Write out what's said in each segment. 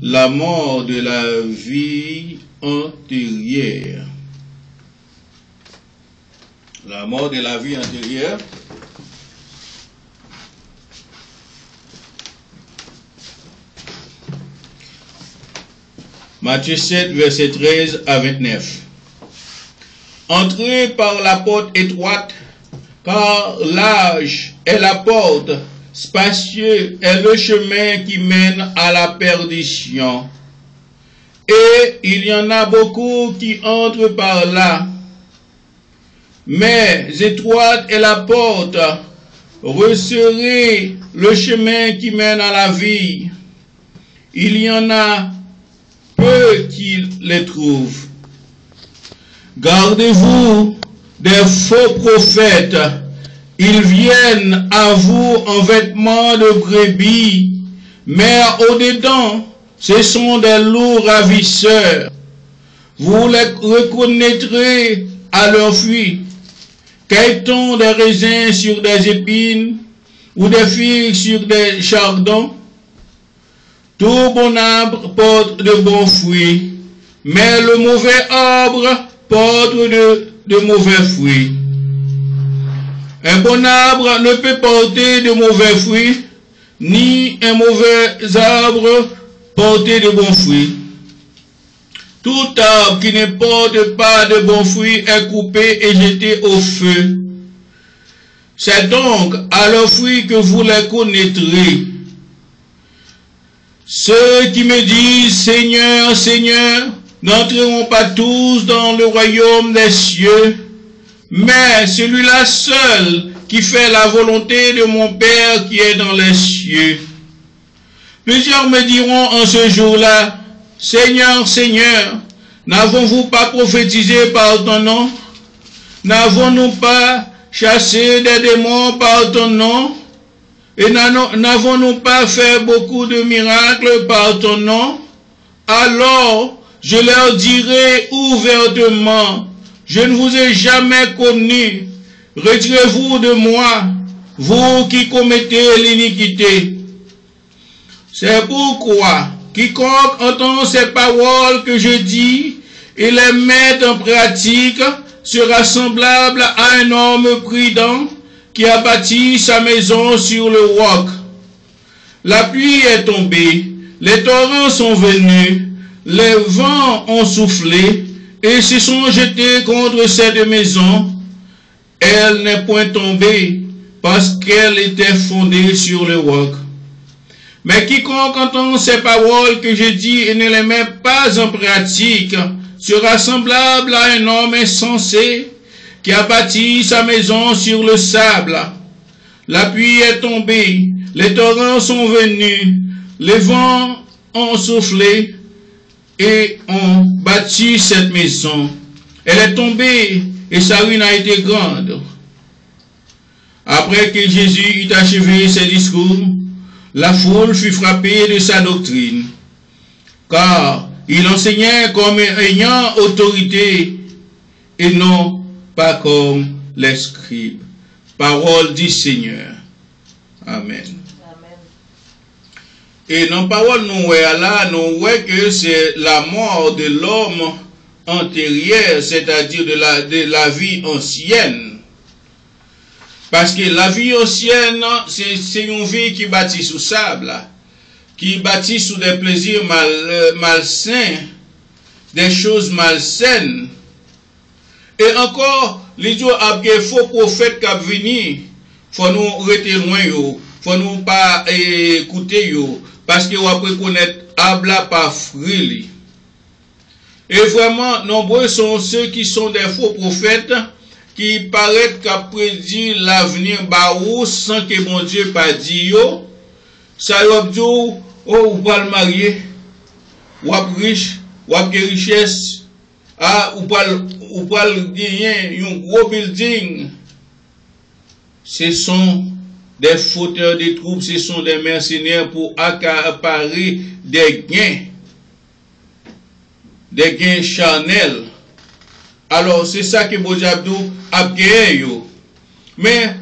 la mort de la vie antérieure. La mort de la vie antérieure. Matthieu 7, verset 13 à 29. Entrez par la porte étroite, car large est la porte, spacieux est le chemin qui mène à la perdition. Et il y en a beaucoup qui entrent par là. Mais étroite est la porte, resserré le chemin qui mène à la vie. Il y en a peu qui les trouvent. Gardez-vous des faux prophètes. Ils viennent à vous en vêtements de brebis, mais au-dedans, ce sont des loups ravisseurs. Vous les reconnaîtrez à leur fruit. Cueille-t-on des raisins sur des épines ou des figues sur des chardons? Tout bon arbre porte de bons fruits, mais le mauvais arbre porte de mauvais fruits. Un bon arbre ne peut porter de mauvais fruits, ni un mauvais arbre porter de bons fruits. Tout arbre qui ne porte pas de bons fruits est coupé et jeté au feu. C'est donc à leurs fruits que vous les connaîtrez. Ceux qui me disent « Seigneur, Seigneur » n'entreront pas tous dans le royaume des cieux, mais celui-là seul qui fait la volonté de mon Père qui est dans les cieux. Plusieurs me diront en ce jour-là, « Seigneur, Seigneur, n'avons-vous pas prophétisé par ton nom? N'avons-nous pas chassé des démons par ton nom? Et n'avons-nous pas fait beaucoup de miracles par ton nom? Alors, je leur dirai ouvertement, je ne vous ai jamais connu. Retirez-vous de moi, vous qui commettez l'iniquité. » C'est pourquoi, quiconque entend ces paroles que je dis et les met en pratique sera semblable à un homme prudent qui a bâti sa maison sur le roc. La pluie est tombée, les torrents sont venus, les vents ont soufflé et se sont jetés contre cette maison. Elle n'est point tombée parce qu'elle était fondée sur le roc. Mais quiconque entend ces paroles que je dis et ne les met pas en pratique sera semblable à un homme insensé qui a bâti sa maison sur le sable. La pluie est tombée, les torrents sont venus, les vents ont soufflé et ont bâti cette maison. Elle est tombée et sa ruine a été grande. Après que Jésus eut achevé ses discours, la foule fut frappée de sa doctrine, car il enseignait comme ayant autorité et non pas comme les scribes. Parole du Seigneur. Amen. Amen. Et dans la parole, nous voyons que c'est la mort de l'homme antérieur, c'est-à-dire de la vie ancienne. Parce que la vie ancienne, c'est une vie qui bâtit sous sable, qui bâtit sous des plaisirs malsains, des choses malsaines. Et encore, les jours après, faux prophètes qui viennent, faut nous rester loin, faut nous pas écouter, parce que on peut connaître habla pas fruit. Et vraiment, nombreux sont ceux qui sont des faux prophètes, qui paraissent qu'à prédire l'avenir baou sans que mon Dieu pas dit yo. Ça y dit, oh, ou pas le marier, ou pas riche, ou pas richesse, ah, ou pas gagner un gros building. Ce sont des fauteurs de troubles, ce sont des mercenaires pour accaparer des gains charnels. Alors, c'est ça que Bon Dieu a gagné. Mais,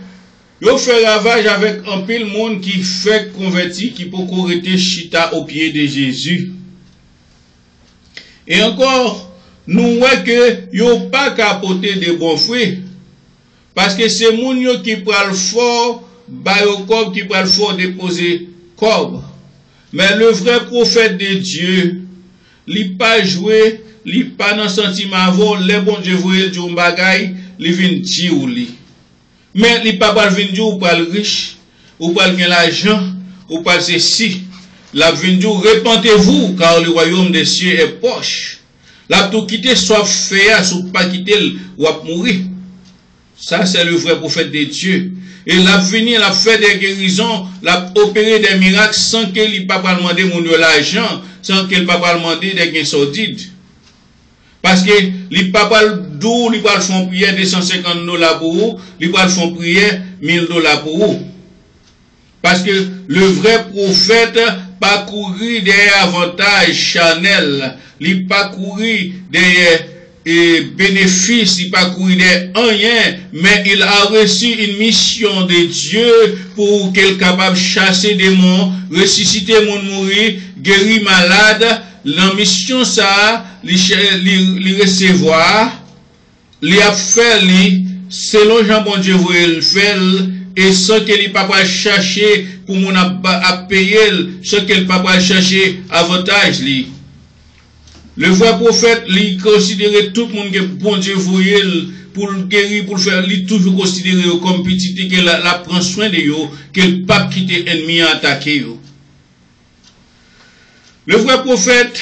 il fait ravage avec un peu de monde qui fait convertir, qui peut arrêter chita au pied de Jésus. Et encore, nous voyons que yo pas capoter de bons fruits. Parce que c'est moun yo qui pral fort, bayo corps qui pral fort déposer corps. Mais le vrai prophète de Dieu, li pas joué, li pas dans sentiment avant, les bon Dieu voyait du bagay, li vinn di ou li. Mais li pas pral vinn di ou pral riche, ou pral gen l'argent, ou pral ceci. La vinn di ou repentez-vous, car le royaume des cieux est proche. La tout quitter soit fait, soit pas quitter ou à mourir. Ça c'est le vrai prophète de Dieu. Et la venir, la fait des guérisons, la opérer des miracles sans qu'il pas demander mon l'argent, sans qu'il pas demander des gains sordides. Parce que les papas d'où ils font prière $250 pour vous, ils font prière $1000 pour vous. Parce que le vrai prophète pas courir derrière avantage Chanel, il pas courir derrière bénéfice, il pas courir derrière rien, mais il a reçu une mission de Dieu pour qu'il soit capable de chasser des démons, ressusciter les gens mourir, guérir malade. La mission ça, li recevoir, li a fait selon Jean bon Dieu vous le fait et sans que li pas chercher pour mon a payer, sans que pas chercher avantage li. Le vrai prophète li considérer tout le monde que bon Dieu voyait pour le guérir, pour le faire, li toujours considérer comme petit que la prend soin de yo, que le pape quitte ennemi attaquer yo. Le vrai prophète,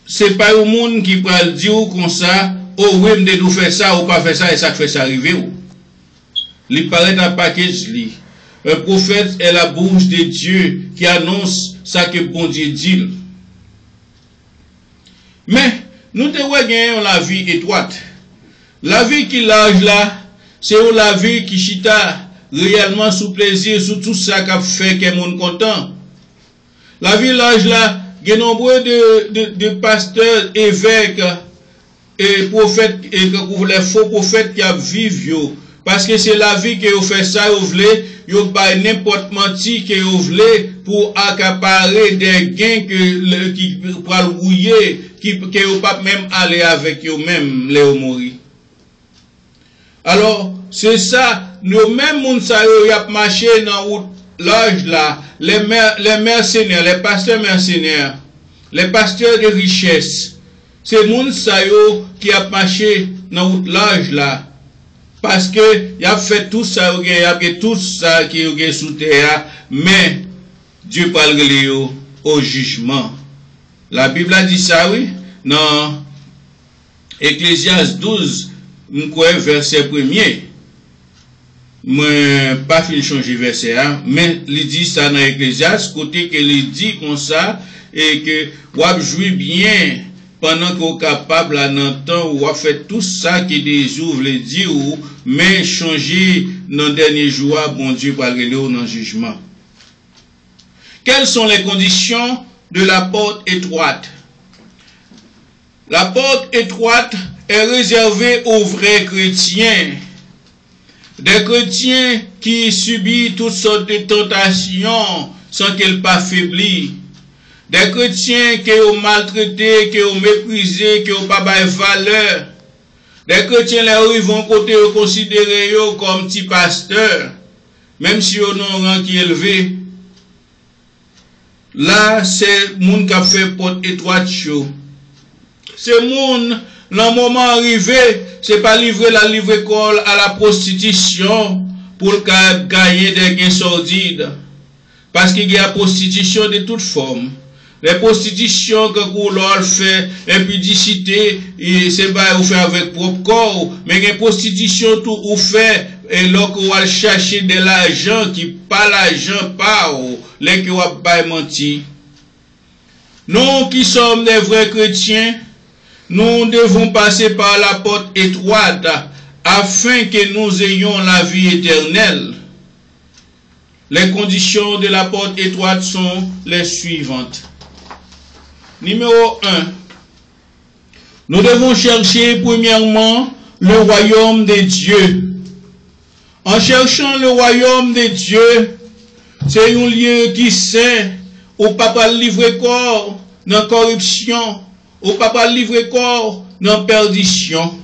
c'est pas au monde qui peut le dire comme ça, oh oui, de nous faire ça ou pas faire ça et ça fait ça arriver. Il paraît dans le package. Un prophète est la bouche de Dieu qui annonce ça que bon Dieu dit. Mais nous devons la vie étroite. La vie qui lâche là, c'est la vie qui chita réellement sous plaisir, sous tout ça qui fait que monde content. La vie lâche là, il y a nombreux de pasteurs, évêques et prophètes, et les faux prophètes qui vivent. Parce que c'est la vie que vous faites ça, vous voulez, vous pas n'importe menti que vous voulez pour accaparer des gains qui pour rouiller, que vous pas même aller avec vous-même, les mourir. Alors, c'est ça, nous-mêmes, nous avons marché dans l'âge là, les mercenaires, les pasteurs mercenaires, les pasteurs de richesse, c'est moun sayo qui a marché dans l'âge là. Parce que il a fait tout ça, il a fait tout ça qui est sous terre, mais Dieu parle au jugement. La Bible a dit ça, oui, dans Ecclésiaste 12, verset 1er. Moi, pas fin changer verset, mais il dit ça dans Ecclésiaste, côté que il dit comme ça, et que vous jouez bien pendant que vous êtes capable à l'entendre, ou à faire tout ça qui désouvre les dire, mais changer dans le dernier jour, bon Dieu, pour aller dans le jugement. Quelles sont les conditions de la porte étroite? La porte étroite est réservée aux vrais chrétiens. Des chrétiens qui subissent toutes sortes de tentations sans qu'ils pas faiblis. Des chrétiens qui ont maltraité, qui ont méprisé, qui ont pas de valeur. Des chrétiens là où ils vont côté considérer comme petit pasteur, même si on a un rang qui est élevé. Là, c'est le monde qui a fait porte étroite chaud. C'est monde, dans le moment arrivé, c'est pas livrer la livre-école à la prostitution pour gagner des gains sordides. Parce qu'il y a prostitution de toutes formes. Les prostitutions que vous fait, impudicité, c'est pas vous fait avec propre corps, mais il y a prostitution tout vous fait, et là que vous allez chercher de l'argent qui pas l'argent pas, les qui vous pas menti. Nous qui sommes des vrais chrétiens, nous devons passer par la porte étroite afin que nous ayons la vie éternelle. Les conditions de la porte étroite sont les suivantes. Numéro 1. Nous devons chercher premièrement le royaume de Dieu. En cherchant le royaume de Dieu, c'est un lieu qui saint où pas livrer corps dans corruption, ou pas livrer corps dans perdition.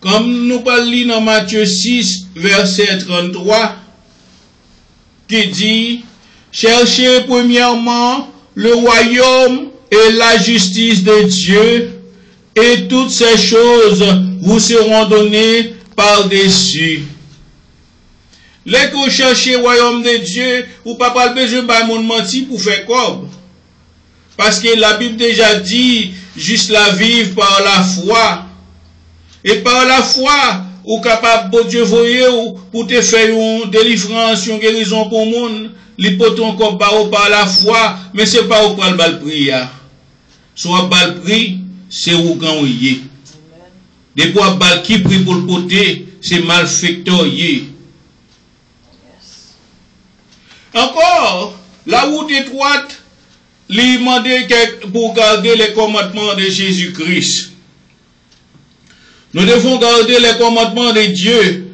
Comme nous parlons dans Matthieu 6, verset 33, qui dit, cherchez premièrement le royaume et la justice de Dieu, et toutes ces choses vous seront données par-dessus. Les que vous cherchez le royaume de Dieu, ou pas pas besoin de monde menti pour faire comme. Parce que la Bible déjà dit, juste la vivre par la foi. Et par la foi, ou capable de Dieu voyer ou pour te faire une délivrance, une guérison pour le monde, l'hypothèse encore par la foi, mais c'est pas au le bal prière. Soit bal pri, c'est où quand y est. Des fois bal qui prie pour le côté, c'est malfecteur y. Encore, la route étroite, lui demander pour garder les commandements de Jésus-Christ. Nous devons garder les commandements de Dieu.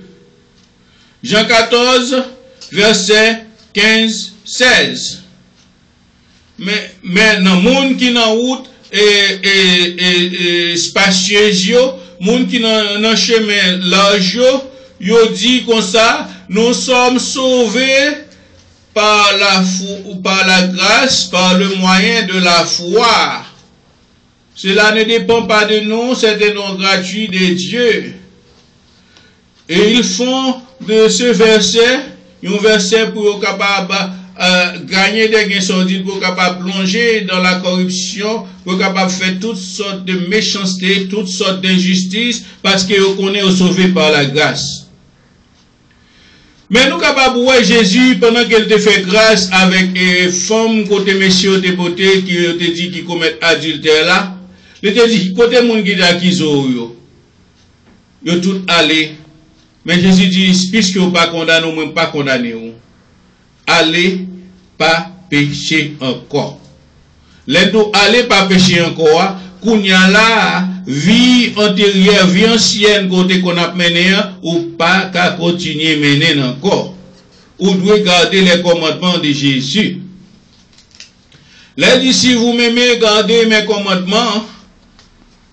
Jean 14, verset 15, 16. Mais dans le monde qui est en route et spacieuse, monde qui est dans chemin large, yo dit comme ça, nous sommes sauvés par la grâce, par le moyen de la foi. Cela ne dépend pas de nous, c'est un don gratuit de Dieu. Et ils font de ce verset, un verset pour être capable gagner des gains sordides, pour être capable de plonger dans la corruption, pour être capable de faire toutes sortes de méchanceté, toutes sortes d'injustices, parce qu'ils connaissent sauvé par la grâce. Mais nous capables de voir Jésus pendant qu'il te fait grâce avec les femmes côté messieurs de beauté qui te dit qu'ils commettent adultère là. Il te dit côté moun qui d'acquise yo tout allé. Mais Jésus dit puisque vous pas condamné ou même pas condamné ou. Allez pas pécher encore. Les deux allez pas pécher encore. Kounya la vie antérieure, vie ancienne côté qu'on a mené ou pas qu'à continuer mener encore. Ou doit garder les commandements de Jésus. Les dit si vous m'aimez, gardez mes commandements.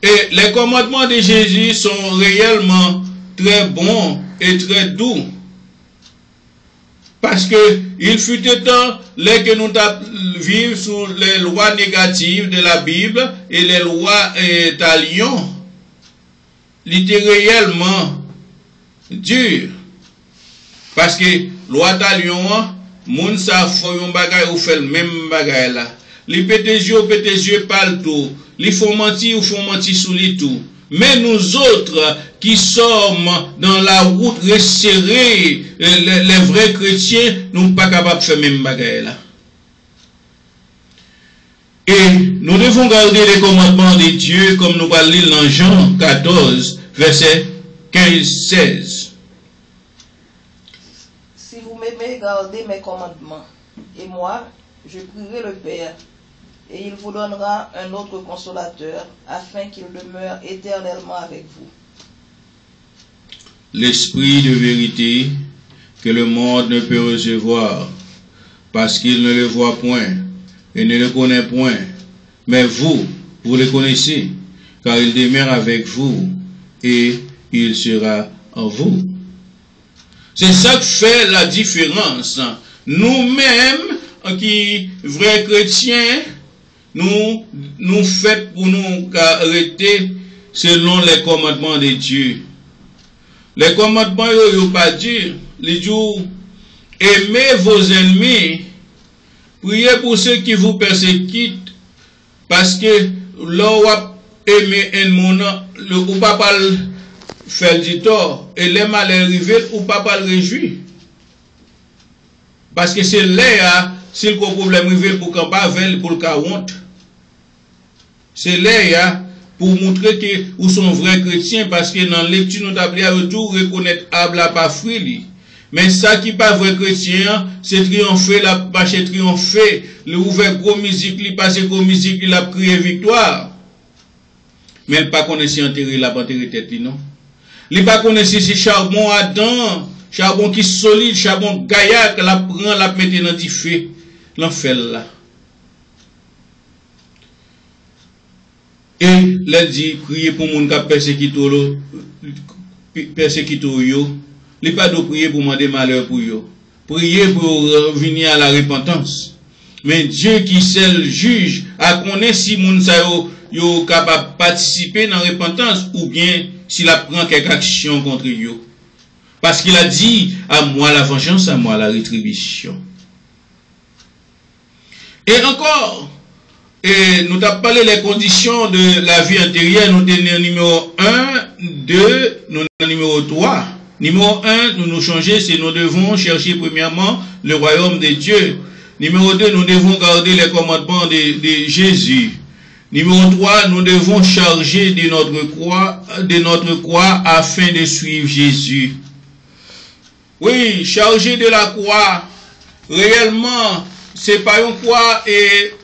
Et les commandements de Jésus sont réellement très bons et très doux. Parce que il fut temps que nous vivons sous les lois négatives de la Bible et les lois talion. Il était réellement dur. Parce que loi talion, moun sa font un bagay ou fait le même bagay là. Les pétés parlent tout. Les font mentir ou font mentir sous les tout. Mais nous autres qui sommes dans la route resserrée, les vrais chrétiens, nous ne sommes pas capables de faire même bagaille là. Et nous devons garder les commandements de Dieu comme nous parlons dans Jean 14, verset 15-16. Si vous m'aimez, gardez mes commandements. Et moi, je prierai le Père. Et il vous donnera un autre consolateur, afin qu'il demeure éternellement avec vous. L'esprit de vérité que le monde ne peut recevoir, parce qu'il ne le voit point et ne le connaît point. Mais vous le connaissez, car il demeure avec vous et il sera en vous. C'est ça qui fait la différence. Nous-mêmes, qui vrais chrétiens, nous faisons pour nous arrêter selon les commandements de Dieu. Les commandements ne pas dire, les jours, aimez vos ennemis, priez pour ceux qui vous persécutent, parce que l'on aimé un monde, ou pas faire du tort, et les mal arrivés, ou pas le réjouir. Parce que c'est là, si le problème arrive pour qu'on pas pour le cas honte. C'est là, pour montrer que vous sont vrais chrétiens, parce que dans la lecture, nous avons tout reconnaître Abla pas fruit. Mais ça qui pas vrai chrétien, c'est triompher, la passe triompher, le ouvert gros musique, il passe gros musique, il a crié victoire. Mais il pas connaît si enterrer la enterrer tête, non? Il pas connaît si c'est charbon Adam, charbon qui solide, charbon gaillac, la prend, la mette dans du feu, l'enfer là. Et là dit prier pour moun qui persécute yo, il pas de prier pour demander malheur pour yo. Prier pour revenir à la repentance. Mais Dieu qui seul juge a connaît si moun sa yo capable de participer dans la repentance ou bien s'il a pris quelque action contre yo. Parce qu'il a dit à moi la vengeance, à moi la rétribution. Et encore, nous avons parlé des conditions de la vie antérieure, nous avons numéro 1, 2, nous avons numéro 3. Numéro 1, nous changer, c'est nous devons chercher premièrement le royaume de Dieu. Numéro 2, nous devons garder les commandements de Jésus. Numéro 3, nous devons charger de notre croix afin de suivre Jésus. Oui, charger de la croix, réellement, c'est pas une croix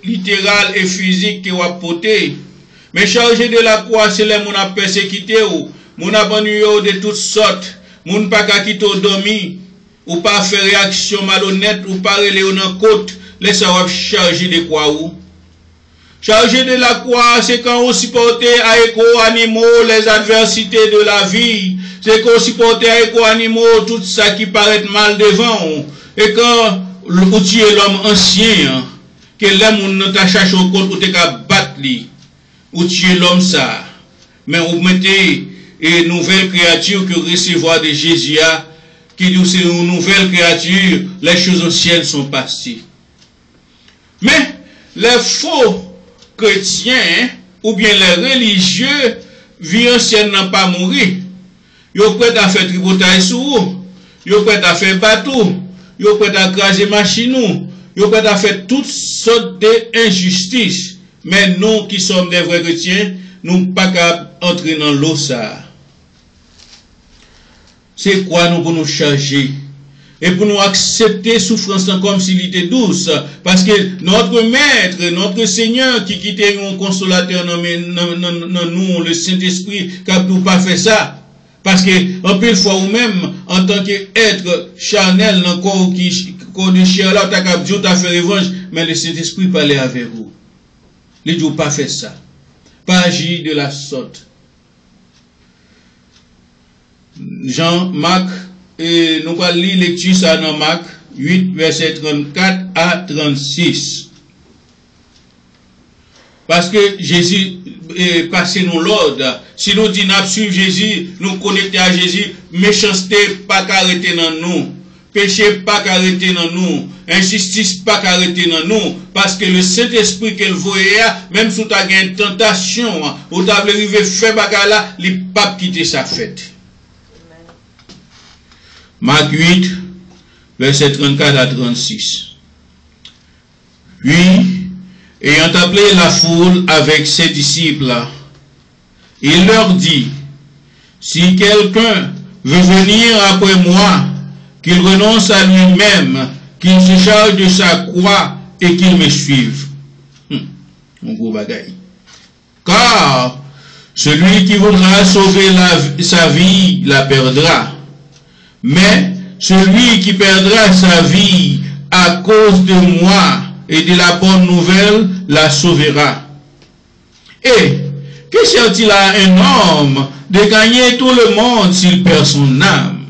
littérale et physique que vous portez. Mais charger de la croix, c'est les gens qui persécuté ou, moun abandonné de toutes sortes, moun pas qu'à quitter au dormi, ou pas faire réaction malhonnête, ou pas aller dans côte, laissez vous charger de croix ou. Charger de la croix, c'est quand on supporte avec les animaux les adversités de la vie. C'est qu'on supporte avec les animaux tout ça qui paraît mal devant. Et quand vous tuez l'homme ancien, que l'homme ne t'a cherché au compte, ou t'es qu'à battre lui, ou tuez l'homme ça. Mais vous mettez une nouvelle créature que recevoir de Jésus, qui dit c'est une nouvelle créature, les choses anciennes sont passées. Mais les faux chrétiens ou bien les religieux vie ancienne n'ont pas mourir. Ils sont prêts à faire tripotage sur vous, ils sont prêts à faire bateau, ils sont prêts à craser machine, ils sont prêts à faire toutes sortes d'injustices. Mais nous qui sommes des vrais chrétiens, nous ne pouvons pas entrer dans l'eau ça. C'est quoi nous pour nous charger? Et pour nous accepter souffrance comme s'il était douce. Parce que notre maître, notre Seigneur qui quittait un consolateur dans nous, le Saint-Esprit, qui n'a pas fait ça. Parce que, en plus fois ou même, en tant qu'être charnel, dans le corps de chair là, Dieu t'a fait revanche, mais le Saint-Esprit parlait avec vous. Il n'a pas fait ça. Pas agir de la sorte. Jean-Marc, et nous allons lire lecture ça dans Marc 8, verset 34 à 36. Parce que Jésus est passé nous l'ordre. Si nous disons suivre Jésus, nous connecter à Jésus, méchanceté pas qu'arrêter dans nous. Péché pas qu'arrêter dans nous. Injustice pas qu'arrêter dans nous. Parce que le Saint-Esprit qu'elle voyait, même si tu as une tentation, ou tu as arrivé faire bagala, il ne peut pas quitter sa fête. Marc 8, verset 34 à 36. Puis, ayant appelé la foule avec ses disciples, il leur dit, si quelqu'un veut venir après moi, qu'il renonce à lui-même, qu'il se charge de sa croix et qu'il me suive. Mon gros bagaille. Car celui qui voudra sauver sa vie la perdra. Mais celui qui perdra sa vie à cause de moi et de la bonne nouvelle la sauvera. Et que sert-il à un homme de gagner tout le monde s'il perd son âme?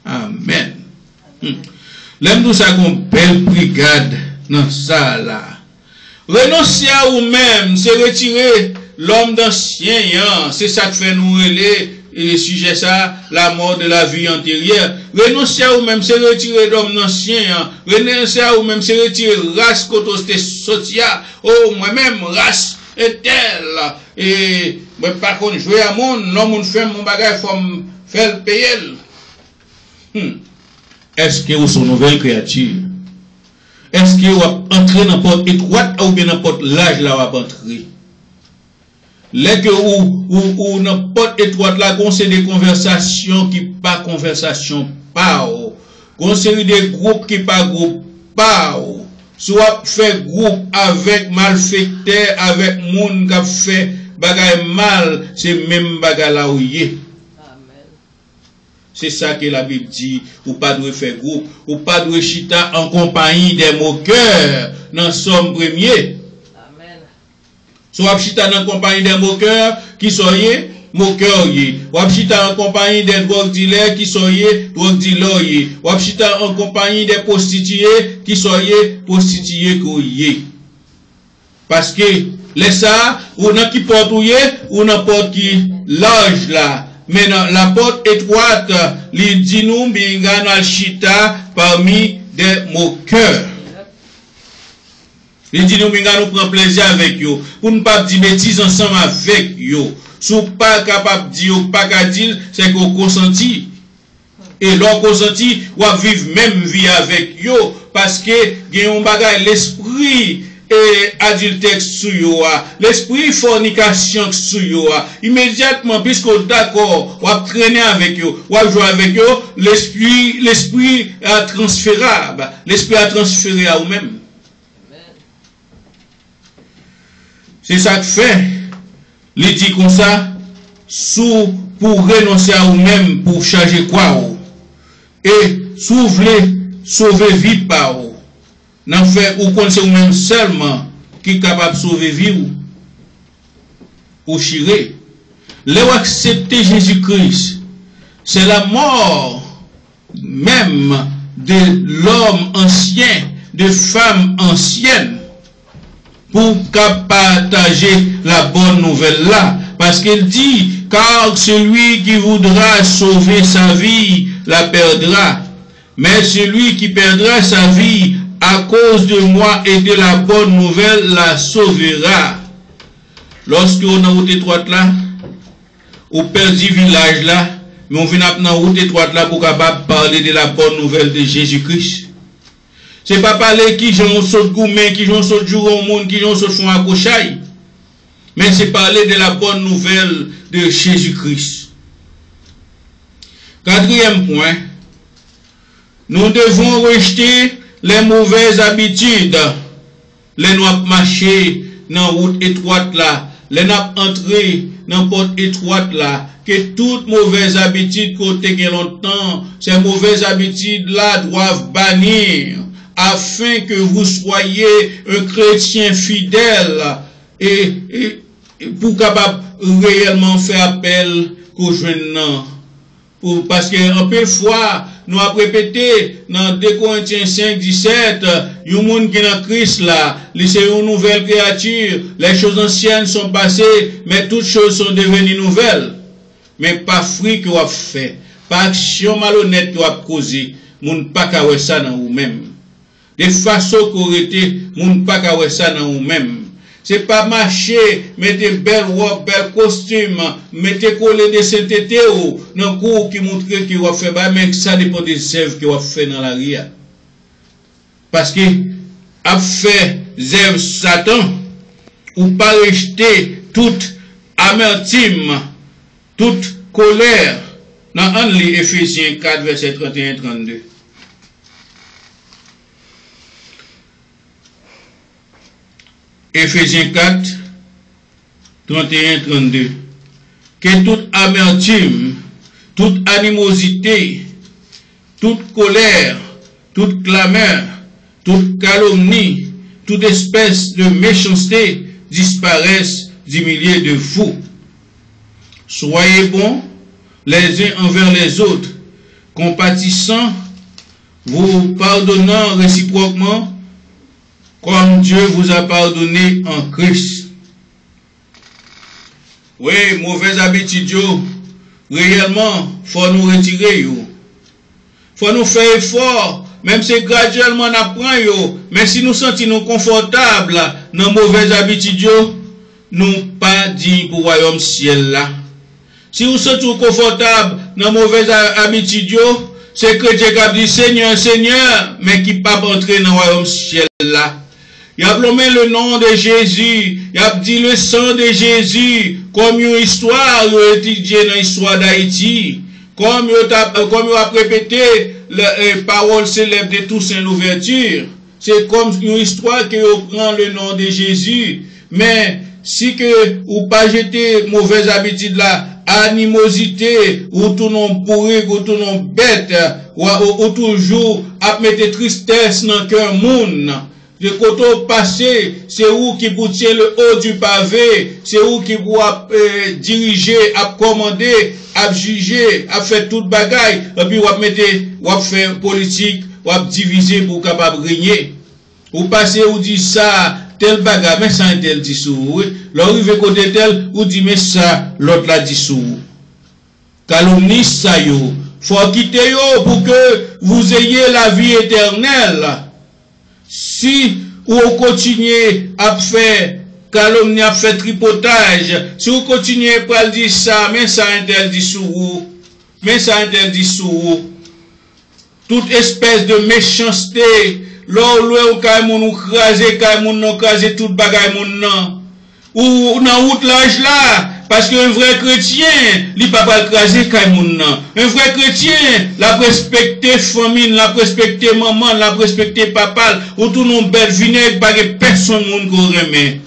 Amen. L'aime nous ça qu'on belle brigade dans ça là. Renoncer à vous-même, c'est retirer l'homme d'ancien, c'est ça que fait nous relais. Et le sujet ça, la mort de la vie antérieure. Renoncer à vous-même, c'est retirer l'homme ancien. Renoncer à vous-même, c'est retirer race côté sotia. Oh, moi-même, race est telle. Et, mais par contre, jouer à mon, non, mon fait mon bagage, faut me faire payer. Est-ce que vous êtes une nouvelle créature? Est-ce que vous entrez dans n'importe étroite ou bien n'importe l'âge là où vous entrez? Là que ou n'importe étroite là, c'est des conversations qui pas conversation pas ou. C'est des groupes qui pas groupe pas ou. Soit fait groupe avec malfaiteurs, avec monde qui fait bagay mal, c'est même bagay là où y est. C'est ça que la Bible dit, ou pas de faire groupe, ou pas de chita en compagnie des moqueurs, dans Somme 1er. Amen. So wapchita dans compagnie des moqueurs qui soyez moqueur yé. Wapchita en compagnie des drogue dealers qui soyez drogue dealer yé. Wapchita en compagnie des prostituées qui soyez prostituées yé. Parce que les ça, ou nan qui porte ou nan porte qui large là. Mais la porte étroite, li dit nous bingan al chita parmi des moqueurs. Il dit nous nous prend plaisir avec yo. Pour ne pas dire bêtises ensemble avec yo. Si vous pas capable de dire, pas qu'à dire, c'est qu'on consenti. Et l'on consenti, ou à vivre même vie avec yo. Parce que, il y a un bagage, l'esprit adultère sous yo, l'esprit fornication sous yo. Immédiatement, puisqu'on est d'accord, ou à traîner avec yo, ou à jouer avec yo, l'esprit est transférable. L'esprit est transféré à vous-même. C'est ça que fait. Il dit comme ça, pour renoncer à vous-même, pour changer quoi ou. Et si vous voulez sauver vie par vous, n'en fait ou connaissez vous-même seulement qui est capable de sauver vie ou chirer. Là où accepter Jésus-Christ, c'est la mort même de l'homme ancien, de femme ancienne, pour partager la bonne nouvelle là. Parce qu'il dit, car celui qui voudra sauver sa vie la perdra. Mais celui qui perdra sa vie à cause de moi et de la bonne nouvelle la sauvera. Lorsque on a route étroite là, on perd du village là, mais on vient dans route étroite là pour capable parler de la bonne nouvelle de Jésus-Christ. C'est pas parler qui j'en saute gourmet, qui j'en saute jour au monde, qui j'en saute fond à cochaille. Mais c'est parler de la bonne nouvelle de Jésus-Christ. Quatrième point, nous devons rejeter les mauvaises habitudes. Les nous marcher dans la route étroite là, les nous entrer dans la porte étroite là, que toutes mauvaises habitudes côté que longtemps, ces mauvaises habitudes là doivent bannir, afin que vous soyez un chrétien fidèle et pour capable réellement faire appel aux jeunes. Parce que un peu fois, nous avons répété dans 2 Corinthiens 5, 17, il y a un monde qui est dans Christ là, c'est une nouvelle créature, les choses anciennes sont passées, mais toutes choses sont devenues nouvelles. Mais pas fruit que vous avez fait, pas action malhonnête que vous avez causé, vous ne pas qu'à ça dans vous-même. De façon correcte, moun pas ka wè ça dans vous-même. C'est pas marcher, mettez belle robe, bel costume, mettez coller de sainteté ou dans cours qui montre que vous fait ba, mais ça dépend des œuvres que vous fait dans la ria. Parce que a fait œuvre Satan ou pas rejeter toute amertume, toute colère dans Éphésiens 4 verset 31-32. Éphésiens 4, 31-32. Que toute amertume, toute animosité, toute colère, toute clameur, toute calomnie, toute espèce de méchanceté disparaissent du milieu de vous. Soyez bons les uns envers les autres, compatissants, vous pardonnant réciproquement, comme Dieu vous a pardonné en Christ. Oui, mauvaise habitude, réellement, faut nous retirer. Faut nous faire effort, même si graduellement on apprend, mais si nous sentons confortables dans mauvaise habitude, nous pas dignes pour le royaume ciel là. Si vous sentez confortable dans mauvaise habitude, c'est que Dieu a dit Seigneur, Seigneur, mais qui pas entrer dans le royaume ciel là. Il a blâmé le nom de Jésus, il a dit le sang de Jésus, comme une histoire, il a étudié dans l'histoire d'Haïti, comme il a répété les paroles célèbres de Toussaint l'ouverture. C'est comme une histoire qui prend le nom de Jésus. Mais si que ou pas jeter mauvaise habitude là, animosité, ou tout non pourri, ou tout non bête, ou toujours à mettre tristesse dans le cœur monde. de koto passé, c'est où qui pour tirer le haut du pavé, c'est où qui pour diriger, à commander, à juger, à faire toute bagaille, et puis on faire politique, on diviser pour capable régner. Ou passez ou dit ça, tel bagaille, mais ça tel dit sous. L'arrivé côté tel, ou dit mais ça, l'autre l'a dit sous. Calomnie ça yo. Faut quitter yo pour que vous ayez la vie éternelle. Si vous continuez à faire calomnie, à faire tripotage, si vous continuez à dire ça, mais ça interdit sous vous, mais ça interdit sous vous, toute espèce de méchanceté, l'on crase toute bagaille moun nan, ou nan outrage là, parce qu'un vrai chrétien, il pas pas craser kay moun nan. Un vrai chrétien, la respecter famille, la respecter maman, la respecter papa, ou tout non belle vinaigre, pas que personne moun ko remet.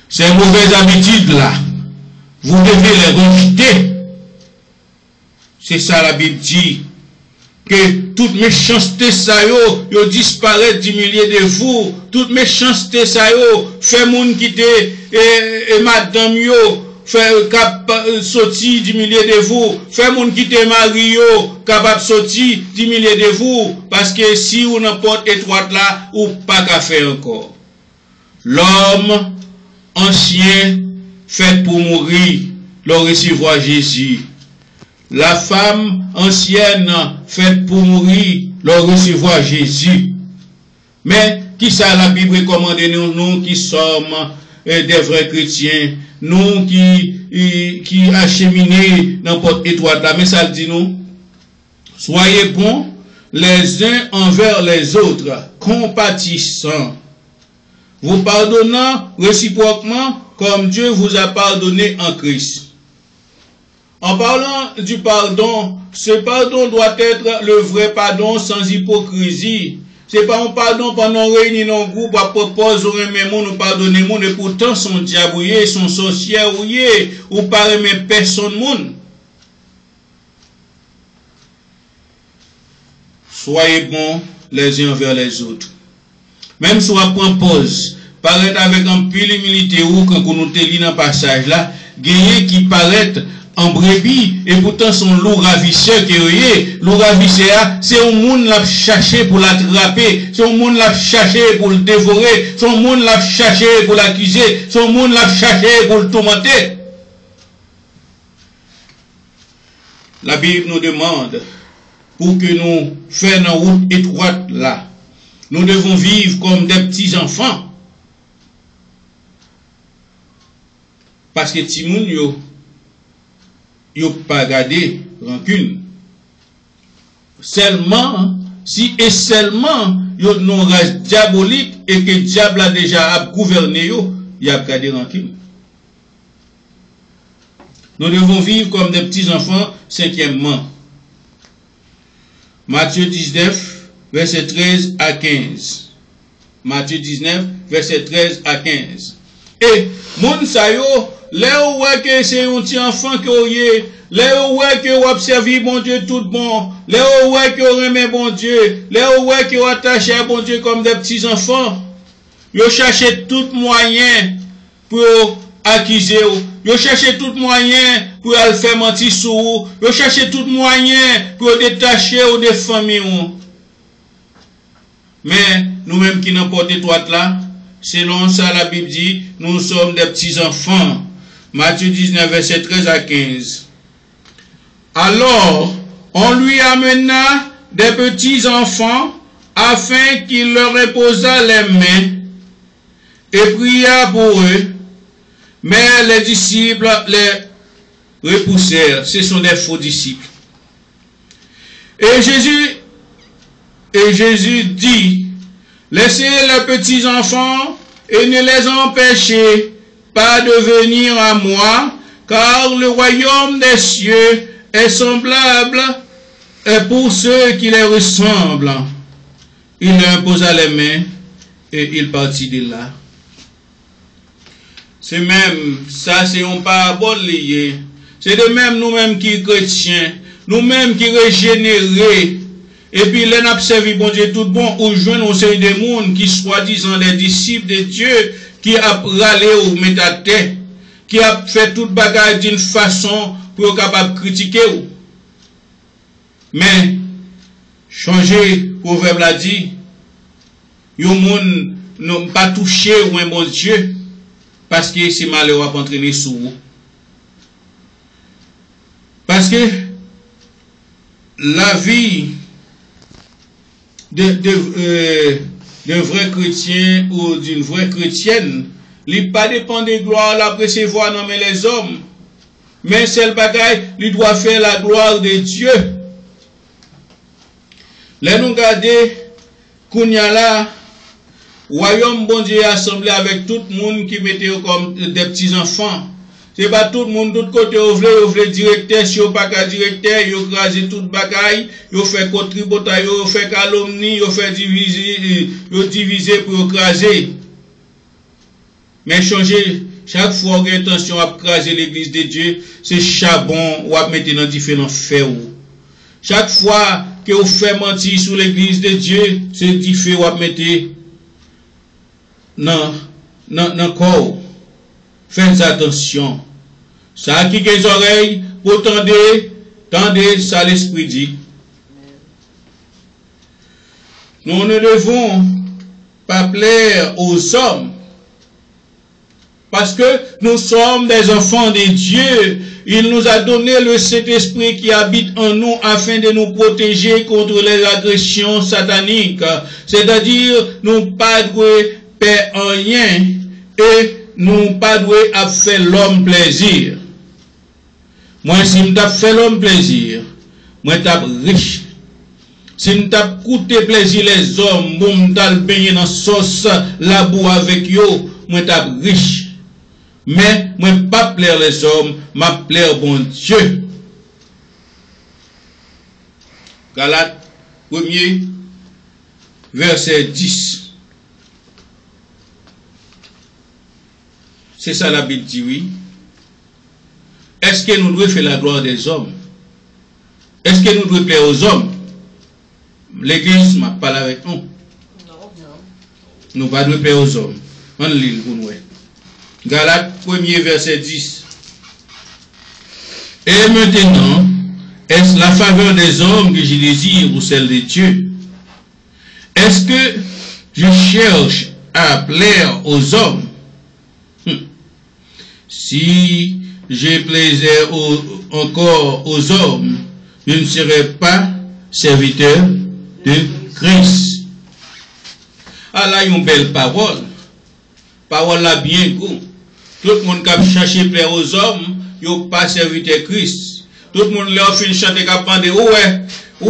Ces mauvaises habitudes là, vous devez les rejeter. C'est ça la Bible dit. Que toute méchanceté ça yo disparaît du milieu de vous. Toute méchanceté ça yo fait moun quitter et madame yo fait sortir du milieu de vous. Fait moun quitter mari yo capable sortir du milieu de vous parce que si ou n'en porte étroite là ou pas qu'à faire encore. L'homme ancien fait pour mourir, le recevoir Jésus. La femme ancienne faite pour mourir, le recevoir Jésus. Mais qui ça la Bible recommande nous qui sommes des vrais chrétiens, nous qui acheminons n'importe étroite là, mais ça le dit nous, soyez bons les uns envers les autres, compatissants, vous pardonnant réciproquement comme Dieu vous a pardonné en Christ. En parlant du pardon, ce pardon doit être le vrai pardon sans hypocrisie. C'est pas un pardon pendant réuni dans le groupe à propose au même nous pardonner monde et pourtant son diabouillé, son sorcier ou pas même personne monde. Soyez bons les uns envers les autres. Même si on prend pause, paraît avec un pile humilité ou quand on nous lit dans passage là, gagner qui paraît en brebis, et pourtant son loup ravisseur qui est, loup ravisseur, c'est un monde l'a cherché pour l'attraper, c'est un monde l'a cherché pour le dévorer, c'est un monde l'a cherché pour l'accuser, c'est un monde l'a cherché pour le tourmenter. La Bible nous demande, pour que nous fassions une route étroite là, nous devons vivre comme des petits enfants. Parce que Timoun yo pas gardé rancune. Seulement, si et seulement yo non race diabolique et que le diable a déjà gouverné yo, il a gardé rancune. Nous devons vivre comme des petits enfants, cinquièmement. Matthieu 19, verset 13 à 15. Matthieu 19, verset 13 à 15. Et, moun sa yo, là où est que c'est un petit enfant que vous avez, là où est que vous observez bon Dieu tout bon, là où est que vous aimez bon Dieu, là où est que vous attachez à bon Dieu comme des petits enfants, vous cherchez tout moyen pour accuser, vous cherchez tout moyen pour faire mentir sur vous, vous cherchez tout moyen pour détacher ou des familles. Mais nous-mêmes qui n'avons pas d'étoile là, selon ça la Bible dit, nous sommes des petits enfants. Matthieu 19, verset 13 à 15. Alors, on lui amena des petits enfants afin qu'il leur reposa les mains et pria pour eux. Mais les disciples les repoussèrent. Ce sont des faux disciples. Et Jésus dit, laissez les petits enfants et ne les empêchez pas de venir à moi, car le royaume des cieux est semblable pour ceux qui les ressemblent. Il leur posa les mains et il partit de là. C'est même, ça c'est une parabole liée. C'est de même nous-mêmes qui chrétiens, nous-mêmes qui régénérés, Et puis, les n'a servi bon Dieu tout bon, ou joindre une série de monde qui soi-disant des disciples de Dieu, qui a râlé ou mettre à terre, qui a fait toute bagarre d'une façon pour être capable de critiquer ou. Mais, changer, proverbe l'a dit, yon monde n'ont pas touché ou un bon Dieu, parce que c'est malheureux à entraîner sous vous. Parce que la vie d'un vrai chrétien ou d'une vraie chrétienne, il pas dépend des gloires la recevoir dans les hommes, mais c'est le bagaille, il doit faire la gloire de Dieu. Là nous garder Kounya là, royaume bon Dieu assemblé avec tout le monde qui mettait comme des petits enfants. C'est pas tout le monde, tout côté, vous voulez directeur, si vous pas qu'à directeur, vous crasez toute bagaille, vous fait contributeur, vous fait calomnie, vous fait diviser pour craser. Mais changer, chaque fois que vous avez intention à craser l'église de Dieu, c'est charbon ou à mettre dans différents feux. Chaque fois que vous faites mentir sur l'église de Dieu, c'est différent ou à mettre dans le corps. Faites attention. Ça qui les oreilles, pour tendez, ça l'esprit dit. Nous ne devons pas plaire aux hommes. Parce que nous sommes des enfants de Dieu. Il nous a donné le Saint-Esprit qui habite en nous afin de nous protéger contre les agressions sataniques. C'est-à-dire, nous pas doués faire rien et nous pas doués à faire l'homme plaisir. Moi, si je fait l'homme plaisir, moi, je riche. Si je coûté plaisir les hommes, bon, je baigné dans sauce, la boue avec eux, moi, je riche. Mais, moi, pas plaire les hommes, ma plaire bon Dieu. Galates 1er, verset 10. C'est ça la Bible dit, oui. Est-ce que nous devons faire la gloire des hommes? Est-ce que nous devons plaire aux hommes? L'église m'a parlé avec nous. Nous ne devons pas plaire aux hommes. On lit pour nous. Galates 1er verset 10. Et maintenant, est-ce la faveur des hommes que je désire ou celle de Dieu? Est-ce que je cherche à plaire aux hommes? Si j'ai plaisir encore aux hommes, je ne serai pas serviteur de Christ. Ah là, il y a une belle parole. Parole là bien goût. Tout le monde qui a cherché plaire aux hommes, il n'y a pas serviteur de Christ. Tout le monde leur fait chanter qui a demandé où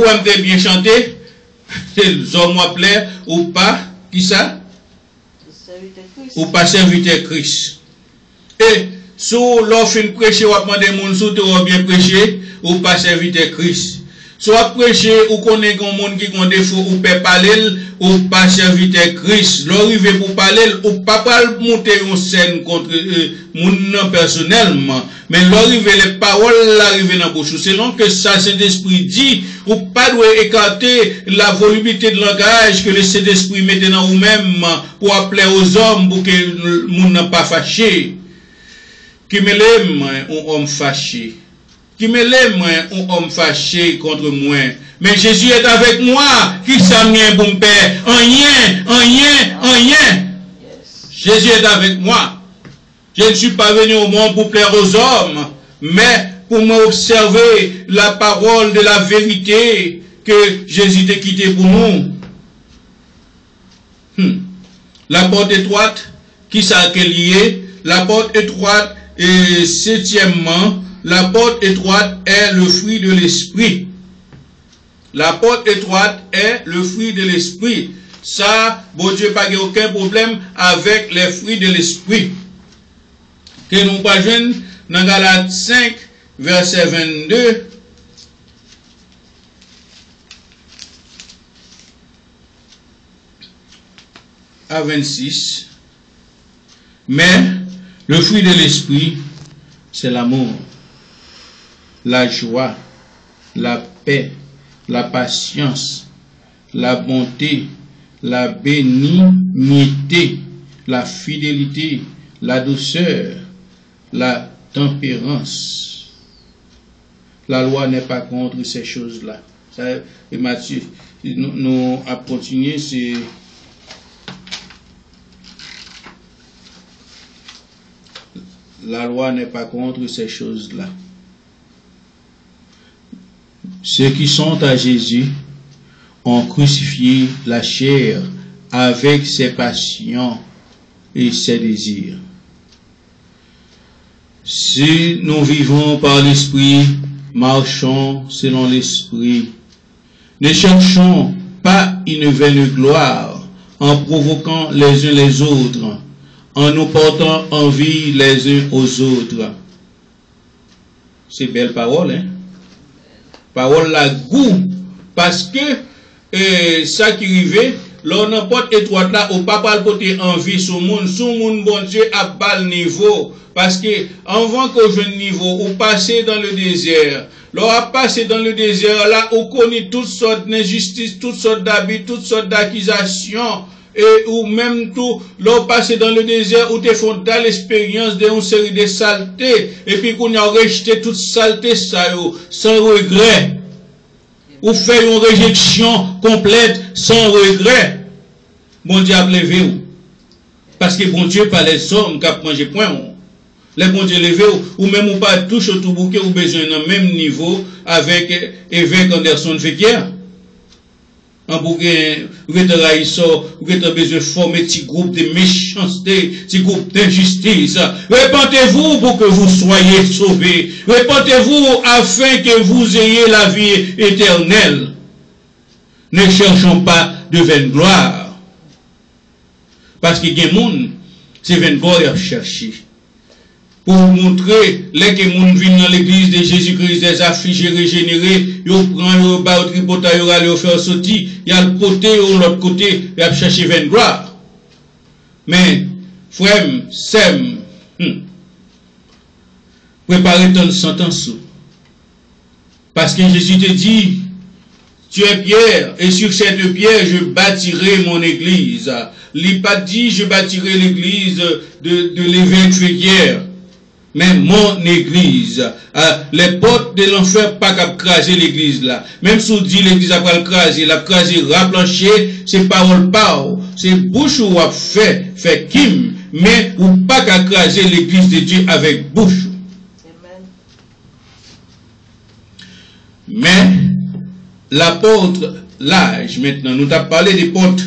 est bien chanté? Les hommes ont plaire ou pas? Qui ça? Ou pas serviteur de Christ. Et sous l'offre de prêcher, ou demander moun sous ou bien prêcher, ou pas serviteur Christ. Soit prêcher, ou connaît un monde qui a défaut, ou peut parler, ou pas serviteur Christ. L'arrivée pour parler, ou pas monter une scène contre moun personnellement. Mais l'arrivée, les paroles, l'arrivée dans la bouche. Selon que ça, Saint-Esprit dit, ou pas doit écarter la volubité de langage que le Saint-Esprit mette dans vous-même, pour appeler aux hommes, pour que moun n'a pas fâché. Qui me l'aime, un homme fâché. Qui me l'aime, un homme fâché contre moi. Mais Jésus est avec moi. Qui s'en vient pour me père? Rien. Jésus est avec moi. Je ne suis pas venu au monde pour plaire aux hommes, mais pour m'observer la parole de la vérité que Jésus t'a quitté pour nous. La porte étroite, qui ça qu'elle y est? La porte étroite. Et septièmement, la porte étroite est le fruit de l'esprit. La porte étroite est le fruit de l'esprit. Ça, bon Dieu, pas aucun problème avec les fruits de l'esprit. Que nous pas jeunes dans Galates 5, verset 22. À 26. Mais le fruit de l'esprit, c'est l'amour, la joie, la paix, la patience, la bonté, la bénignité, la fidélité, la douceur, la tempérance. La loi n'est pas contre ces choses-là. Et Matthieu, nous à continuer, c'est la loi n'est pas contre ces choses-là. Ceux qui sont à Jésus ont crucifié la chair avec ses passions et ses désirs. Si nous vivons par l'Esprit, marchons selon l'Esprit. Ne cherchons pas une vaine gloire en provoquant les uns les autres, en nous portant envie les uns aux autres. C'est belle parole, hein? Parole la goût. Parce que ça qui arrive, l'on n'importe étroite là, au papa le porter envie sur monde bon Dieu à bas niveau. Parce que avant qu'au jeune niveau, ou passer dans le désert, l'on a passé dans le désert là, on connaît toutes sortes d'injustices, toutes sortes d'habits, toutes sortes d'accusations. Et ou même tout, l'on passe dans le désert où te font dans l'expérience d'une série de saletés, et puis qu'on a rejeté toute saleté ça, sans regret. Ou fait une réjection complète sans regret. Bon Dieu a levé ou. Parce que bon Dieu pas les hommes qui ont mangé point. Les bon Dieu levé ou même ou pas touche au tout bouquet ou besoin dans le même niveau avec évêque Anderson Fekier. En bouquet, vous êtes raïssant, vous êtes besoin de former petit groupe de méchanceté, petit groupe d'injustice. Répentez-vous pour que vous soyez sauvés. Répentez-vous afin que vous ayez la vie éternelle. Ne cherchons pas de vaine gloire. Parce qu'il y a des gens, c'est vaine gloire à chercher. Pour montrer, les que moun viennent dans l'église de Jésus-Christ, des affligés régénérés, ils prennent, ils battent au tripotage, ils allent faire sortir, il y a le côté ou l'autre côté, ils vont chercher vaine gloire. Mais, frère, Sem, préparez ton sentence. Parce que Jésus te dit, tu es pierre, et sur cette pierre, je bâtirai mon église. Il n'a pas dit, je bâtirai l'église de l'évêque Fekier. Mais mon église, les portes de l'enfer pas qu'à craser l'église là. Même si on dit l'église a pas le craser, la craser raplancher, c'est parole pao, c'est bouche ou a fait kim, mais ou pas qu'à craser l'église de Dieu avec bouche. Amen. Mais l'apôtre l'âge maintenant, nous t'avons parlé des portes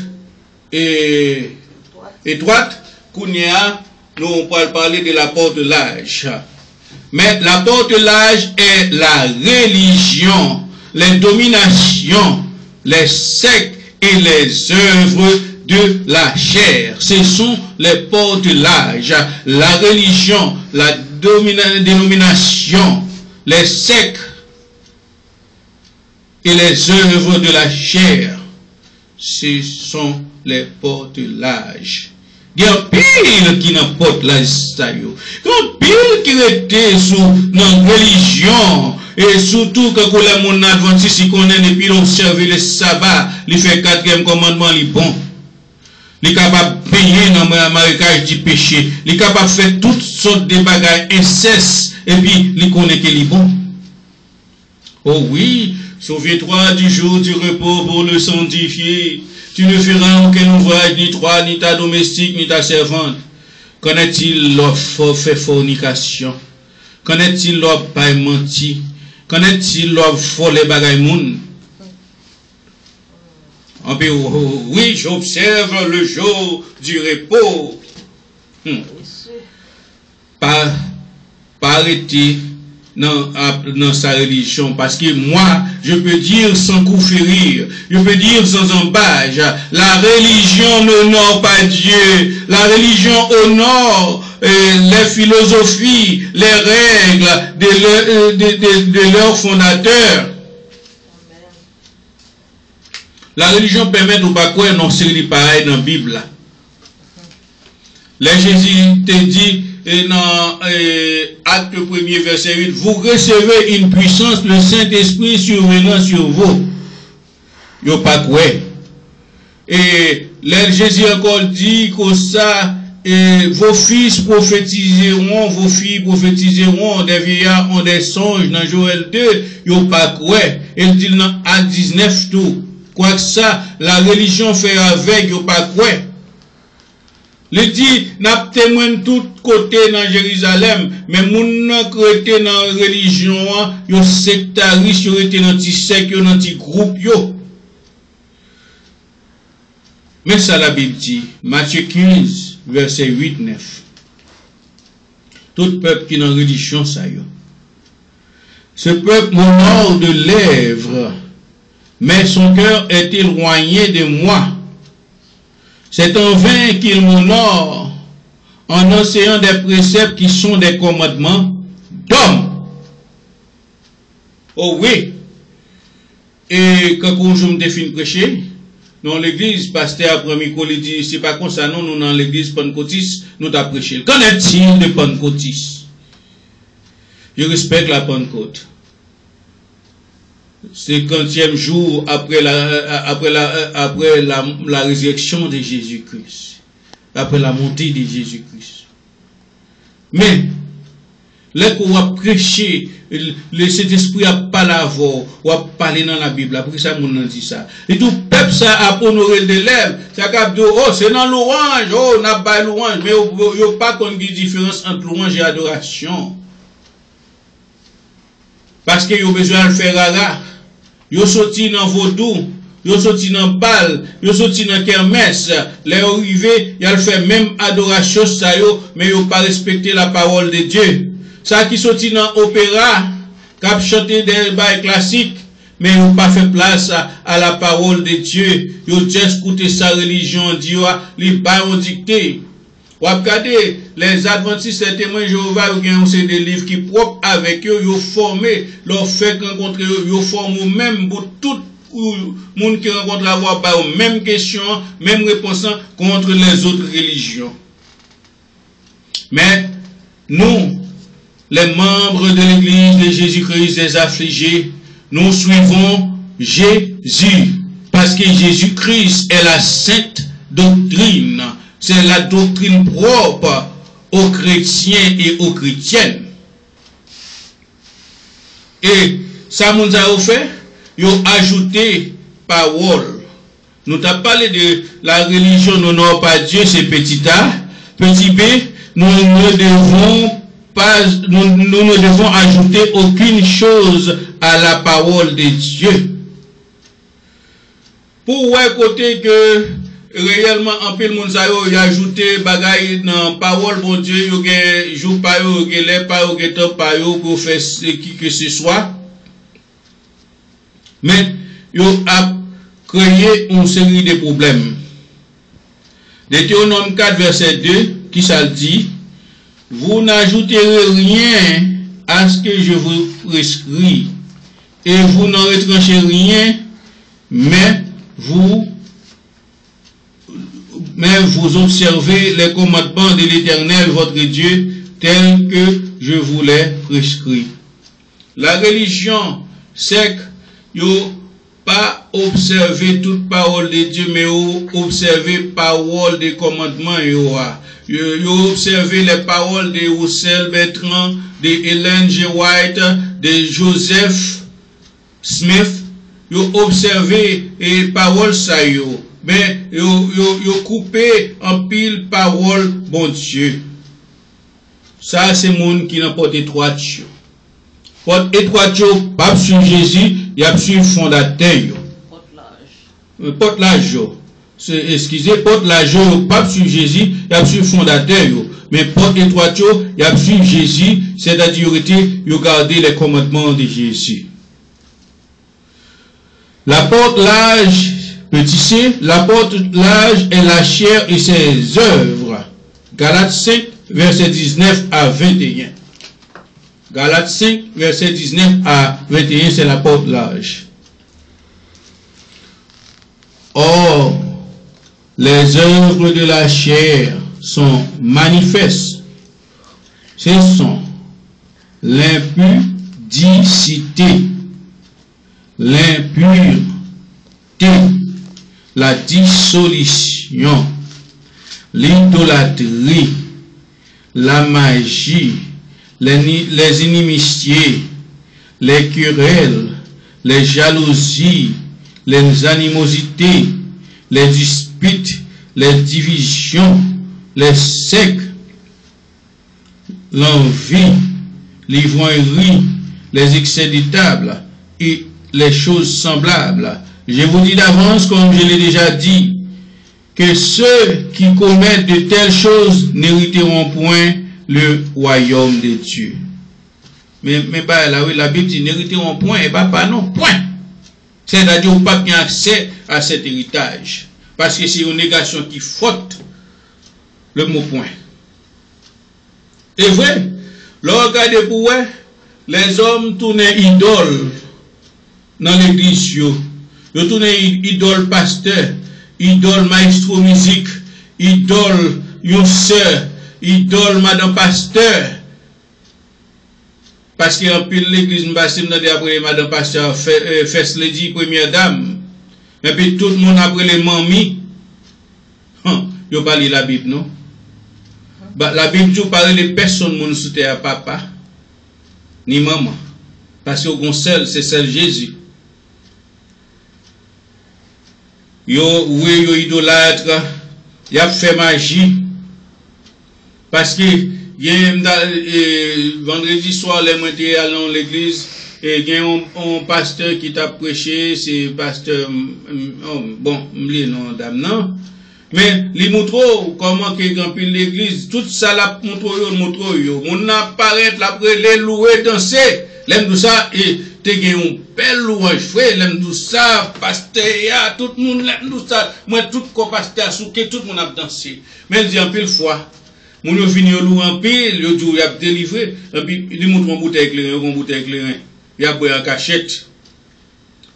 étroites, Kounia. Nous, on peut parler de la porte de l'âge. Mais la porte de l'âge est la religion, les dominations, les sectes et les œuvres de la chair. Ce sont les portes de l'âge. La religion, la dénomination, les sectes et les œuvres de la chair. Ce sont les portes de l'âge. Il y a pile qui n'importe la stayo. Il y a pile qui était sous notre religion. Et surtout quand les gens adventistes qui connaissent depuis l'observer le sabbat, il fait 4e commandement, il est bon. Il est capable de payer dans le marécage du péché. Il est capable de faire toutes sortes de bagages incestes. Et puis, il connaît qu'il est bon. Oh oui, souviens-toi du jour du repos pour le sanctifier. Tu ne feras aucun ouvrage, ni toi, ni ta domestique, ni ta servante. Connaît-il leur fait fornication? Connaît-il leur pas menti? Connaît-il leur folle bagaille moun? Oui, j'observe le jour du repos. Pas arrêter dans sa religion, parce que moi, je peux dire sans coup férir, je peux dire sans embâche, la religion n'honore pas Dieu, la religion honore les philosophies, les règles de leur fondateur. La religion permet de pas quoi non c'est pareil dans la Bible. Les Jésus te dit et dans Acte 1er verset 8, vous recevez une puissance, le Saint-Esprit survenant sur vous. Yo pas quoi. Et là, Jésus encore dit que ça, et vos fils prophétiseront, vos filles prophétiseront, des vieillards ont des songes, dans Joël 2, ils pas quoi. Il dit dans Acte 19 tout. Quoi que ça, la religion fait avec, ils pas quoi. Il dit, n'a témoin de tout côté dans Jérusalem, mais moun qui était dans la religion, yo sectariste, yo était dans petit secte, yo dans petit groupe, yo. Mais ça la Bible dit, Matthieu 15, verset 8-9. Tout peuple qui est dans la religion, ça y est. Ce peuple m'honore de lèvres, mais son cœur est éloigné de moi. C'est en vain qu'il m'honore en enseignant des préceptes qui sont des commandements d'hommes. Oh oui. Et quand je me définis prêcher, dans l'église, pasteur après il dit, c'est pas comme ça, non, nous dans l'église pentecôtiste, nous t'as prêché. Qu'en est-il de pentecôtiste? Je respecte la Pentecôte. C'est le 50e jour après la résurrection de Jésus-Christ. Après la montée de Jésus-Christ. Mais, là qu'on va prêcher, le Saint-Esprit a pas la voix, ou a parlé dans la Bible, après ça, on a dit ça. Et tout peuple, ça a honoré de lèvres, ça a dit, oh, c'est dans l'orange, oh, on a pas l'orange, mais il n'y a pas qu'on ait différence entre l'orange et adoration. Parce qu'il y a besoin de le faire rara. Yo sorti dans vaudou, yo sorti dans bal, yo sorti dans kermesse, les arrivés, y a le fait même adoration ça yo, mais yo pas respecter la parole de Dieu. Ça qui sorti dans opéra, cap chanter des bails classiques, mais yo pas fait place à la parole de Dieu. Yo juste écouter sa religion, Dieu li ba on dicté. Ou regardez, les adventistes, les témoins de Jéhovah, ils ont des livres qui propres avec eux, ils ont formé, leur fait rencontrer eux, ils ont formé même pour tout le monde qui rencontre la voix, pas aux mêmes questions, même réponses contre les autres religions. Mais, nous, les membres de l'église de Jésus-Christ des affligés, nous suivons Jésus. Parce que Jésus-Christ est la sainte doctrine. C'est la doctrine propre aux chrétiens et aux chrétiennes. Et ça nous a fait, ils ont ajouté parole. Nous avons parlé de la religion n'honore pas Dieu, c'est petit a. Petit b, nous ne devons ajouter aucune chose à la parole de Dieu. Pour côté que réellement, en pile moun sa yo, y ajouté bagay dans parole bon Dieu, yo gen jou pa yo, gen lè pa yo, gen top pa yo, pour faire qui que ce soit. Mais, yo a créé une série de problèmes. Deutéronome 4, verset 2, qui ça dit, vous n'ajouterez rien à ce que je vous prescris, et vous n'en retranchez rien, mais vous observez les commandements de l'Éternel, votre Dieu, tels que je vous les prescris. La religion, c'est que vous pas observer toute parole de Dieu, mais vous observez parole des commandements. Vous observez les paroles de Roussel Bertrand, de Ellen G. White, de Joseph Smith. Vous observez les paroles ça yo. Mais yo coupé en pile parole bon Dieu. Ça c'est monde qui n'a pas étroite. Porte étroite pas sur Jésus, il y a sur fondateur. Porte l'âge. Excusez, porte l'âge pas sur Jésus, il y a sur fondateur. Mais porte étroite, il y a sur Jésus, c'est-à-dire yo garder les commandements de Jésus. La porte l'âge, petit c, la porte l'âge est la chair et ses œuvres. Galates 5, verset 19 à 21. Galates 5, verset 19 à 21, c'est la porte l'âge. Or, les œuvres de la chair sont manifestes. Ce sont l'impudicité, l'impureté, la dissolution, l'idolâtrie, la magie, les inimitiés, les querelles, les jalousies, les animosités, les disputes, les divisions, les sectes, l'envie, l'ivrognerie, les excès de table et les choses semblables. Je vous dis d'avance, comme je l'ai déjà dit, que ceux qui commettent de telles choses n'hériteront point le royaume de Dieu. Mais bah, là, oui, la Bible dit n'hériteront point, et bah pas non, point. C'est-à-dire pas bien accès à cet héritage. Parce que c'est une négation qui faute le mot point. Et vrai, là, regardez pour vous, les hommes tournaient idoles dans l'église. Ils tournaient idole pasteur, idole maestro musique, idole yon sœur, idole madame pasteur. Parce qu'en pile l'église m'bassime dans après madame pasteur first lady, première dame. Et puis tout le monde après les mamies. Yo pas li la Bible non? La Bible dit parle de personne moun sous terre papa ni maman. Parce que seul c'est seul Jésus. Yo idolâtre, y a fait magie. Parce que vendredi soir, les moitiés allons à l'église, et il y a un pasteur qui t'a prêché, c'est pasteur, bon, m'oublie non, dame, non. Mais, il montre comment qu'il remplit l'église, tout ça, la montre yo. On apparaît, après, les louer, danser, l'aime tout ça, et te gen un bel louange, frère, l'aime tout ça, pasteur, tout le monde l'aime tout ça. Moi, tout le pasteur souké, tout le monde a dansé. Mais, il dit en pile fois, mon yo vini yo louer en pile, yo dit, il a délivré, et puis, il montre une bouteille éclairée, il a boire en cachette.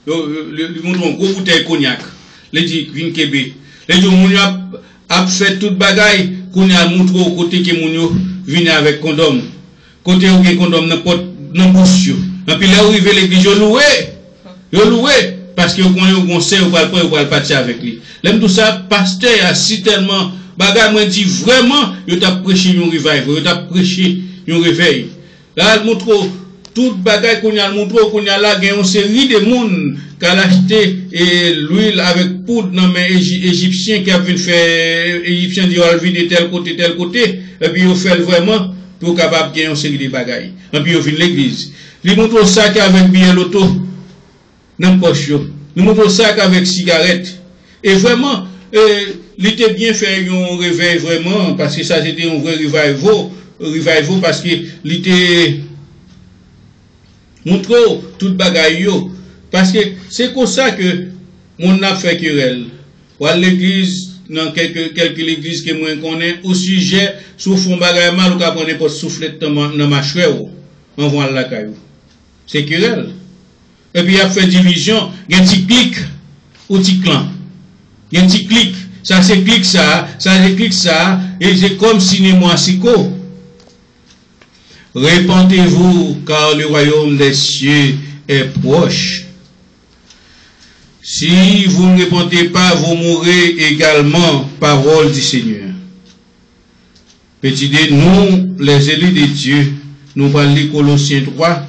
Il montre une gros bouteille cognac. Il dit, vin kebe. Les gens a fait toute bagaille qu'on a montré au côté que moun yo vient avec condom. Côté où gen condom dans bouche yo. Et puis là où arrive l'église yo loué parce que connaît au conseil ou pas partir avec lui. L'aime tout ça pasteur a si tellement bagaille moi dit vraiment yo t'a prêché un revival, yo t'a prêché un réveil. Là montre toute bagaille qu'on a montré qu'on a là gen une série de monde qui a acheté l'huile avec poudre dans les égyptiens qui a vu faire égyptiens dit on vide tel côté et puis on fait vraiment pour capable gagner une série de bagailles et puis on vient l'église il montre ça avec bien l'auto dans poche il montre ça avec cigarette et vraiment il était bien fait un réveil vraiment parce que ça c'était un vrai revival parce que il était montre tout bagaille yo parce que c'est comme ça que mon a fait querelle ou à l'église dans quelques églises que moi connais au sujet sous fond bagaille mal ou ka prendre pour souffler dans ma chouette on voit la caillou c'est querelle et puis il a fait division il y a un petit clic ou petit clan il y a un petit clic ça c'est clic ça c'est clic ça et c'est comme cinéma sico. Répentez-vous, car le royaume des cieux est proche. Si vous ne répentez pas, vous mourrez également, parole du Seigneur. Petit dé, nous, les élus de Dieu, nous parlons Colossiens 3,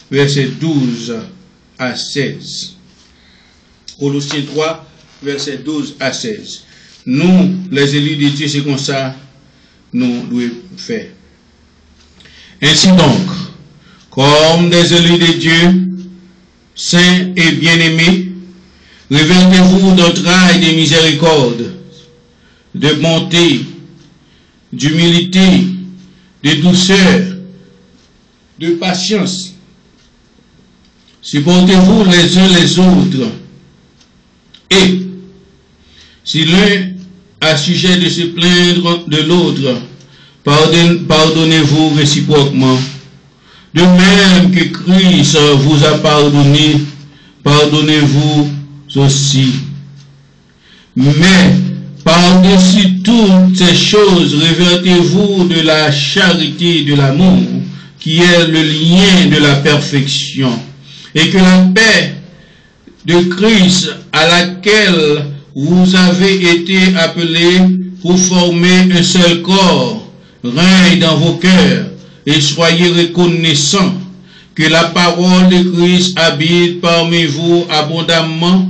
versets 12 à 16. Colossiens 3, versets 12 à 16. Nous, les élus de Dieu, c'est comme ça, nous devons faire. Ainsi donc, comme des élus de Dieu, saints et bien-aimés, revêtez-vous d'entrailles de miséricorde, de bonté, d'humilité, de douceur, de patience. Supportez-vous les uns les autres. Et, si l'un a sujet de se plaindre de l'autre, pardonnez-vous réciproquement. De même que Christ vous a pardonné, pardonnez-vous aussi. Mais, par-dessus toutes ces choses, revêtez-vous de la charité et de l'amour, qui est le lien de la perfection. Et que la paix de Christ, à laquelle vous avez été appelés pour former un seul corps, règne dans vos cœurs, et soyez reconnaissants que la parole de Christ habite parmi vous abondamment.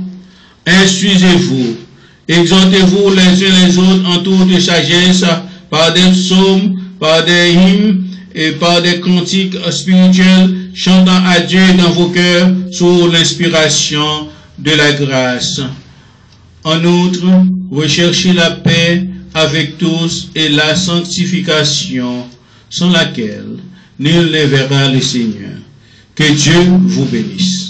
Instruisez-vous, exhortez-vous les uns les autres en toute sagesse, par des psaumes, par des hymnes et par des cantiques spirituels, chantant à Dieu dans vos cœurs sous l'inspiration de la grâce. En outre, recherchez la paix avec tous et la sanctification, sans laquelle nul ne verra le Seigneur. Que Dieu vous bénisse.